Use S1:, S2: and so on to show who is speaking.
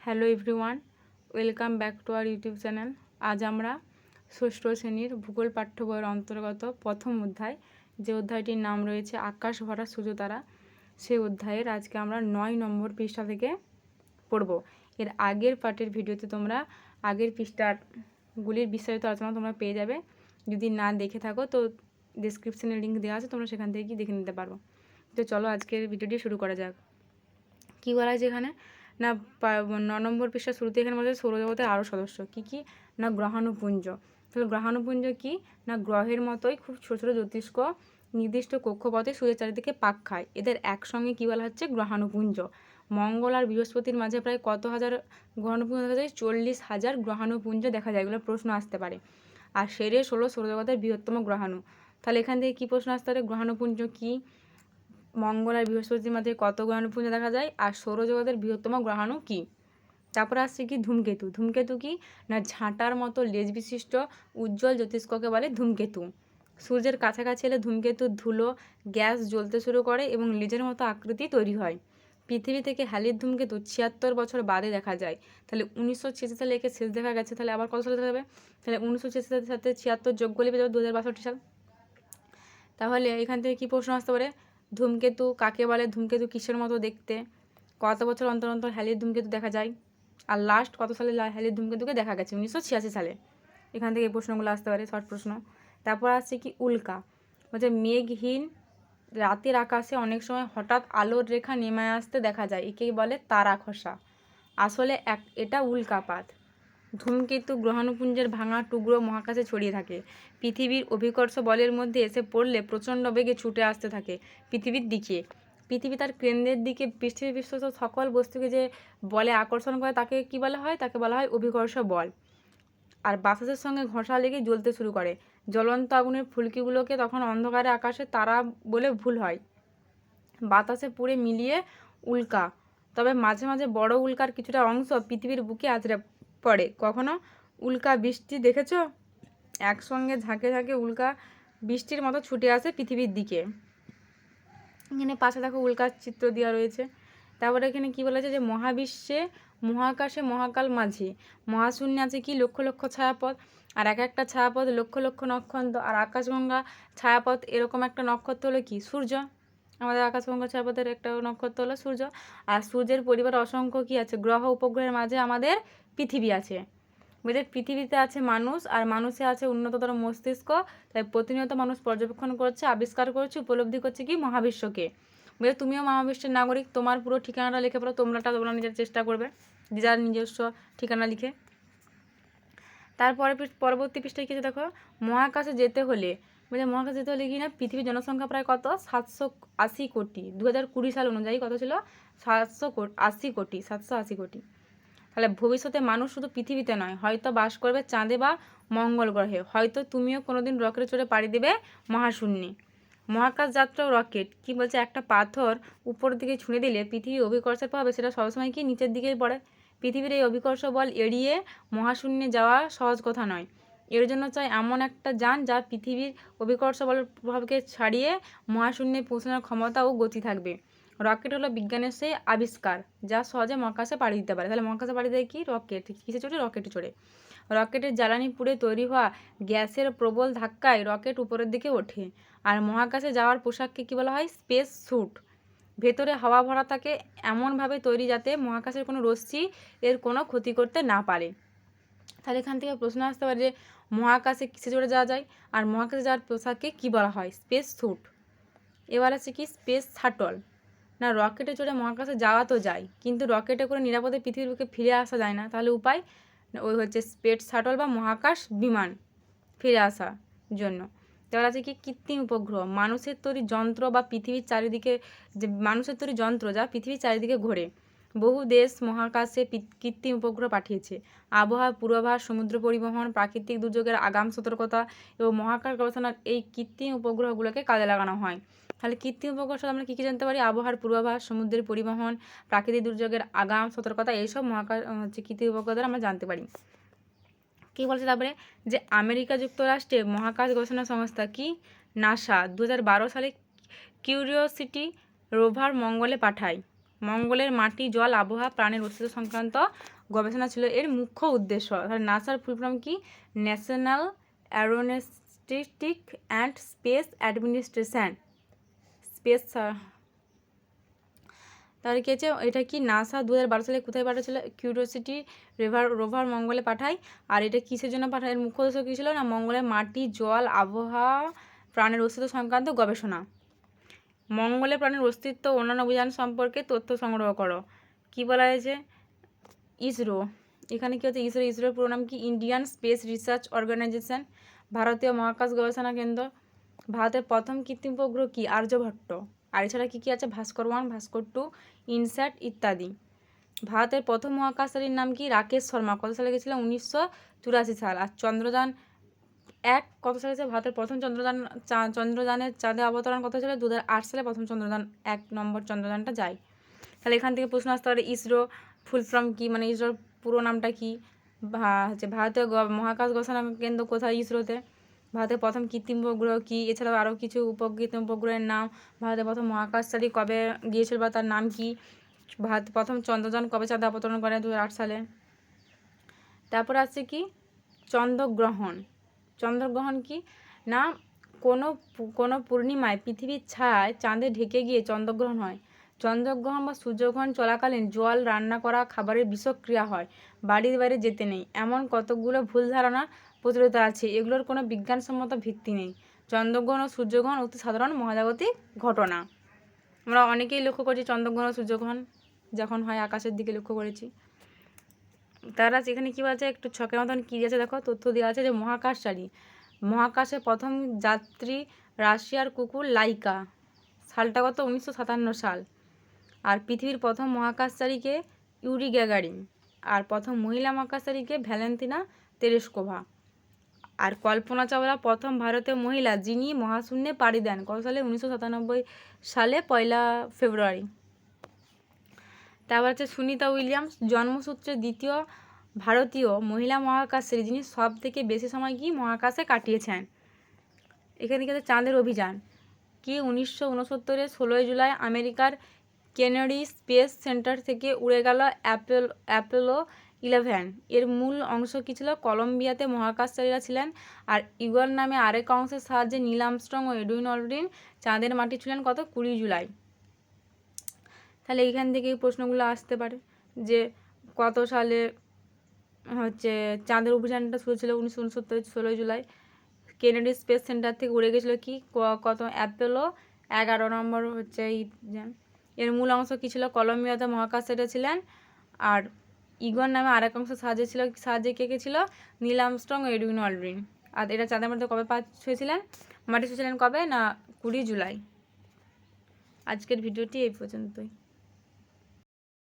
S1: Hello everyone, welcome back to our YouTube channel. আজ আমরা ষষ্ঠ শ্রেণীর ভূগোল পাঠ্য বইয়ের অন্তর্গত প্রথম অধ্যায়, যে অধ্যায়টির নাম রয়েছে আকাশ ভরা সূর্যতারা, সেই অধ্যায়ের আজকে আমরা 9 নম্বর পৃষ্ঠা থেকে পড়ব। এর আগের পার্টের ভিডিওতে তোমরা আগের পৃষ্ঠাগুলির বিস্তারিত আলোচনা তোমরা পেয়ে যাবে। যদি না দেখে থাকো তো ডেসক্রিপশনে লিঙ্ক দেওয়া আছে, তোমরা সেখান থেকে দেখে নিতে পারো। তো চলো আজকের ভিডিওটি শুরু করা যাক। কী বলা আছে এখানে না, 9 নম্বর পৃষ্ঠার শুরুতে এখানে বলা যায় সৌরজগতের আরও সদস্য কী কী না, গ্রহাণুপুঞ্জ। তাহলে গ্রহাণুপুঞ্জ কী না, গ্রহের মতোই খুব ছোটো ছোটো জ্যোতিষ্ক নির্দিষ্ট কক্ষপথে সূর্যের চারিদিকে পাক খায়। এদের একসঙ্গে কী বলা হচ্ছে, গ্রহাণুপুঞ্জ। মঙ্গল আর বৃহস্পতির মাঝে প্রায় কত হাজার গ্রহাণুপুঞ্জ দেখা যায়? 40,000 গ্রহাণুপুঞ্জ দেখা যায়। এগুলো প্রশ্ন আসতে পারে। আর সেরেস হলো সৌরজগতের বৃহত্তম গ্রহাণু। তাহলে এখান থেকে কী প্রশ্ন আসতে পারে? গ্রহাণুপুঞ্জ কী, মঙ্গল আর বৃহস্পতির মাঝে কত গ্রহাণুপুঞ্জ দেখা যায়, আর সৌরজগতের বৃহত্তম গ্রহাণু কী। তারপরে আসছে কি ধূমকেতু। ধূমকেতু কি না, ঝাঁটার মতো লেজ বিশিষ্ট উজ্জ্বল জ্যোতিষ্ককে বলে ধূমকেতু। সূর্যের কাছাকাছি এলে ধূমকেতুর ধুলো গ্যাস জ্বলতে শুরু করে এবং লেজের মতো আকৃতি তৈরি হয়। পৃথিবী থেকে হ্যালির ধূমকেতু 76 বছর বাদে দেখা যায়। তাহলে 1986 সালে একে শেষ দেখা গেছে। তাহলে আবার কত সালে দেখা যাবে? তাহলে 1986 সালের সাথে 76 যোগ করলে পেয়ে যাবে 2062 সাল। তাহলে এখান থেকে কী প্রশ্ন আসতে পারে? ধূমকেতু কাকে বলে? ধূমকেতু কিসের মতো দেখতে? কত বছর অন্তর অন্তর হ্যালির ধূমকেতু দেখা যায়? আর লাস্ট কত সালে হ্যালির ধূমকেতুকে দেখা গেছে? 1986 সালে। এখান থেকে এই প্রশ্নগুলো আসতে পারে, শর্ট প্রশ্ন। তারপর আসছে কি উল্কা। বলছে মেঘহীন রাতের আকাশে অনেক সময় হঠাৎ আলোর রেখা নেমে আসতে দেখা যায়, একেই বলে তারা খসা। আসলে এটা উল্কাপাত। ধূমকেতু গ্রহাণুপুঞ্জের ভাঙা টুকরো মহাকাশে ছড়িয়ে থাকে। পৃথিবীর অভিকর্ষ বলের মধ্যে এসে পড়লে প্রচণ্ড বেগে ছুটে আসতে থাকে পৃথিবীর দিকে। পৃথিবী তার কেন্দ্রের দিকে পৃথিবীর বিশ্বস্ত সকল বস্তুকে যে বলে আকর্ষণ করে তাকে কি বলা হয়? তাকে বলা হয় অভিকর্ষ বল। আর বাতাসের সঙ্গে ঘষা লেগে জ্বলতে শুরু করে। জ্বলন্ত আগুনের ফুলকিগুলোকে তখন অন্ধকারে আকাশে তারা বলে ভুল হয়। বাতাসে পুড়ে মিলিয়ে উল্কা। তবে মাঝে মাঝে বড় উল্কার কিছুটা অংশ পৃথিবীর বুকে আছড়ে পড়ে। কখনো উল্কা বৃষ্টি দেখেছো? একসঙ্গে ঝাঁকে ঝাঁকে উল্কা বৃষ্টির মতো ছুটে আসে পৃথিবীর দিকে। এখানে পাশে দেখো উল্কার চিত্র দেওয়া রয়েছে। তারপরে এখানে কি বলেছে যে মহাবিশ্বে মহাকাশে মহাকাল মাঝে মহাশূন্যে আছে কি লক্ষ লক্ষ ছায়াপথ, আর এক একটা ছায়াপথ লক্ষ লক্ষ নক্ষত্র। আর আকাশগঙ্গা ছায়াপথ এরকম একটা নক্ষত্র হলো কি? সূর্য। আমাদের আকাশগঙ্গা ছায়াপথের একটা নক্ষত্র হলো সূর্য। আর সূর্যের পরিবারে অসংখ্য কি আছে? গ্রহ উপগ্রহের মাঝে আমাদের পৃথিবী আছে। বুঝলে পৃথিবীতে আছে মানুষ, আর মানুষে আছে উন্নততর মস্তিষ্ক। তাই প্রতিনিয়ত মানুষ পর্যবেক্ষণ করছে, আবিষ্কার করছে, উপলব্ধি করছে কি মহাবিশ্বকে। বুঝলে তুমিও মহাবিশ্বের নাগরিক। তোমার পুরো ঠিকানাটা লিখে পড়ো, তোমরা নিজের চেষ্টা করবে যার নিজস্ব ঠিকানা লিখে। তারপরে পরবর্তী পৃষ্ঠায় কিছু দেখো, মহাকাশে যেতে হলে বুঝলে মহাকাশে যেতে হলে কি না, পৃথিবীর জনসংখ্যা প্রায় কত? 780 কোটি। 2020 সাল অনুযায়ী কত ছিল? 780 কোটি। 780 কোটি। তাহলে ভবিষ্যতে মানুষ শুধু পৃথিবীতে নয়, হয়তো বাস করবে চাঁদে বা মঙ্গল গ্রহে। হয়তো তুমিও কোনোদিন রকেটে চড়ে পাড়ি দেবে মহাশূন্যে। মহাকাশ যাত্রা রকেট কি বলছে, একটা পাথর উপরের দিকে ছুঁড়ে দিলে পৃথিবী অভিকর্ষের প্রভাবে সেটা সবসময় কি নিচের দিকেই পড়ে। পৃথিবীর এই অভিকর্ষ বল এড়িয়ে মহাশূন্যে যাওয়া সহজ কথা নয়। এর জন্য চাই এমন একটা যান যা পৃথিবীর অভিকর্ষ বলের প্রভাবকে ছাড়িয়ে মহাশূন্যে পৌঁছানোর ক্ষমতা ও গতি থাকবে। রকেট হলো বিজ্ঞানের সেই আবিষ্কার যা সহজে মহাকাশে পাড়ি দিতে পারে। তাহলে মহাকাশে পাড়ি দেয় কি? রকেট। কিসে চড়ে? রকেটে চড়ে। রকেটের জ্বালানি পুড়ে তৈরি হওয়া গ্যাসের প্রবল ধাক্কায় রকেট উপরের দিকে ওঠে। আর মহাকাশে যাওয়ার পোশাককে কী বলা হয়? Space sweet. ভেতরে হাওয়া ভরা থাকে এমনভাবে তৈরি যাতে মহাকাশের কোনো রশ্মি এর কোনো ক্ষতি করতে না পারে। তাহলে এখান থেকে প্রশ্ন আসতে পারে যে মহাকাশে কিসে চড়ে যাওয়া যায়, আর মহাকাশে যাওয়ার পোশাককে কী বলা হয়? Space sweet. এবার আছে কি স্পেস শাটল। না, রকেটে চড়ে মহাকাশে যাওয়া তো যায়, কিন্তু রকেটে করে নিরাপদে পৃথিবীর বুকে ফিরে আসা যায় না। তাহলে উপায়? ওই হচ্ছে স্পেস শাটল বা মহাকাশ বিমান ফিরে আসার জন্য। তারপর আছে কি কৃত্রিম উপগ্রহ। মানুষের তৈরি যন্ত্র বা পৃথিবীর চারিদিকে যে মানুষের তৈরি যন্ত্র যা পৃথিবীর চারিদিকে ঘোরে। বহু দেশ মহাকাশে কৃত্রিম উপগ্রহ পাঠিয়েছে। আবহাওয়ার পূর্বাভাস, সমুদ্র পরিবহন, প্রাকৃতিক দুর্যোগের আগাম সতর্কতা এবং মহাকাশ গবেষণার এই কৃত্রিম উপগ্রহগুলোকে কাজে লাগানো হয়। তাহলে কৃত্রিম উপগ্রহ সাথে আমরা কী কী জানতে পারি? আবহাওয়ার পূর্বাভাস, সমুদ্রের পরিবহন, প্রাকৃতিক দুর্যোগের আগাম সতর্কতা, এইসব মহাকাশ কৃত্রিম উপগ্রহ দ্বারা আমরা জানতে পারি। কী বলছে তারপরে যে আমেরিকা যুক্তরাষ্ট্রে মহাকাশ গবেষণা সংস্থা কি? নাসা 2012 সালে কিউরিওসিটি রোভার মঙ্গলে পাঠায়। মঙ্গলের মাটি, জল, আবহাওয়া, প্রাণের অস্তিত্ব সংক্রান্ত গবেষণা ছিল এর মুখ্য উদ্দেশ্য। তাহলে নাসার ফুল ফর্ম কি? National Aeronautics and Space Administration. Space. তাহলে কি আছে, এটা কি নাসা 2012 সালে কোথায় পাঠিয়েছিল? কিউরিওসিটি রোভার মঙ্গলে পাঠায়। আর এটা কিসের জন্য পাঠায়? এর মুখ্য উদ্দেশ্য কী ছিল না? মঙ্গলের মাটি, জল, আবহাওয়া, প্রাণের অস্তিত্ব সংক্রান্ত গবেষণা। মঙ্গলে প্রাণের অস্তিত্ব অন্যান্য অভিযান সম্পর্কে তথ্য সংগ্রহ করো। কি বলা হয়েছে? ইসরো। এখানে কি হচ্ছে ইসরোর পুরো নাম কি? Indian space research organisation. ভারতীয় মহাকাশ গবেষণা কেন্দ্র। ভারতের প্রথম কৃত্রিম উপগ্রহ কি? আর্যভট্ট। আর এছাড়া কী কী আছে? ভাস্কর 1, ভাস্কর 2, ইনস্যাট ইত্যাদি। ভারতের প্রথম মহাকাশচারীর নাম কি? রাকেশ শর্মা। কত সালে গেছিল? 1984 সাল। আর চন্দ্রযান 1 কত সালে? ভারতের প্রথম চন্দ্রযানের চাঁদে অবতরণ কত সালে? 2008 সালে প্রথম চন্দ্রযান 1 নম্বর চন্দ্রযানটা যায়। তাহলে এখান থেকে প্রশ্ন আসতে পারে ইসরো ফুল ফর্ম কি, মানে ইসরোর পুরো নামটা কি? ভারতীয় মহাকাশ গবেষণা কেন্দ্র কোথায়? ইসরোতে। ভারতের প্রথম কৃত্রিম উপগ্রহ কি? এছাড়াও আরও কিছু কৃত্রিম উপগ্রহের নাম। ভারতের প্রথম মহাকাশচারী কবে গিয়েছিল বা তার নাম কি? ভারত প্রথম চন্দ্রযান কবে চাঁদে অবতরণ করে? 2008 সালে। তারপর আছে কি? চন্দ্রগ্রহণ। চন্দ্রগ্রহণ কি না? কোনো পূর্ণিমায় পৃথিবীর ছায়ায় চাঁদে ঢেকে গিয়ে চন্দ্রগ্রহণ হয়। চন্দ্রগ্রহণ বা সূর্যগ্রহণ চলাকালীন জল, রান্না করা খাবারের বিষক্রিয়া হয়, বাড়ির বাইরে যেতে নেই, এমন কতকগুলো ভুল ধারণা প্রচলিত আছে। এগুলোর কোনো বিজ্ঞানসম্মত ভিত্তি নেই। চন্দ্রগ্রহণ ও সূর্যগ্রহণ অতি সাধারণ মহাজাগতিক ঘটনা। আমরা অনেকেই লক্ষ্য করছি চন্দ্রগ্রহণ ও সূর্যগ্রহণ যখন হয় আকাশের দিকে লক্ষ্য করেছি। তারা সেখানে কী বলছে, একটু ছকের মতন কী আছে দেখো, তথ্য দেওয়া আছে যে মহাকাশচারী। মহাকাশে প্রথম যাত্রী রাশিয়ার কুকুর লাইকা। সালটা কত? 1957 সাল। আর পৃথিবীর প্রথম মহাকাশচারীকে? Yuri Gagarin. আর প্রথম মহিলা মহাকাশচারীকে? Valentina Tereshkova. আর কল্পনা চাওলা প্রথম ভারতীয় মহিলা যিনি মহাশূন্যে পাড়ি দেন। কত সালে? 1997 সালে 1 ফেব্রুয়ারি। তারপর হচ্ছে সুনিতা উইলিয়ামস, জন্মসূত্রে দ্বিতীয় ভারতীয় মহিলা মহাকাশচারী যিনি সব থেকে বেশি সময় কি মহাকাশে কাটিয়েছেন। এখানে কি আছে? চাঁদের অভিযান কি? 1969 16 জুলাই আমেরিকার কেনেডি স্পেস সেন্টার থেকে উড়ে গেল অ্যাপোলো 11। এর মূল অংশ কী ছিল? কলম্বিয়াতে মহাকাশচারীরা ছিলেন। আর ইগল নামে আরেক অংশের সাহায্যে নীল আর্মস্ট্রং ও এডুইন অলড্রিন চাঁদের মাটি ছিলেন কত? 20 জুলাই। তাহলে এইখান থেকে এই প্রশ্নগুলো আসতে পারে যে কত সালে হচ্ছে চাঁদের অভিযানটা শুরু ছিল? 1969 16 জুলাই। কেনেডি স্পেস সেন্টার থেকে উড়ে গেছিলো কি? কত? অ্যাপোলো 11 নম্বর হচ্ছে এই। এর মূল অংশ কী ছিল? কলম্বিয়াতে মহাকাশচারীরা ছিলেন। আর ইগল নামে আরেক অংশ সাহায্যে কে ছিল? নীল আর্মস্ট্রং ও এডুইন অলড্রিন। আর এটা চাঁদের মধ্যে কবে মাটি ছুঁয়েছিলেন কবে না? 20 জুলাই। আজকের ভিডিওটি এই পর্যন্তই।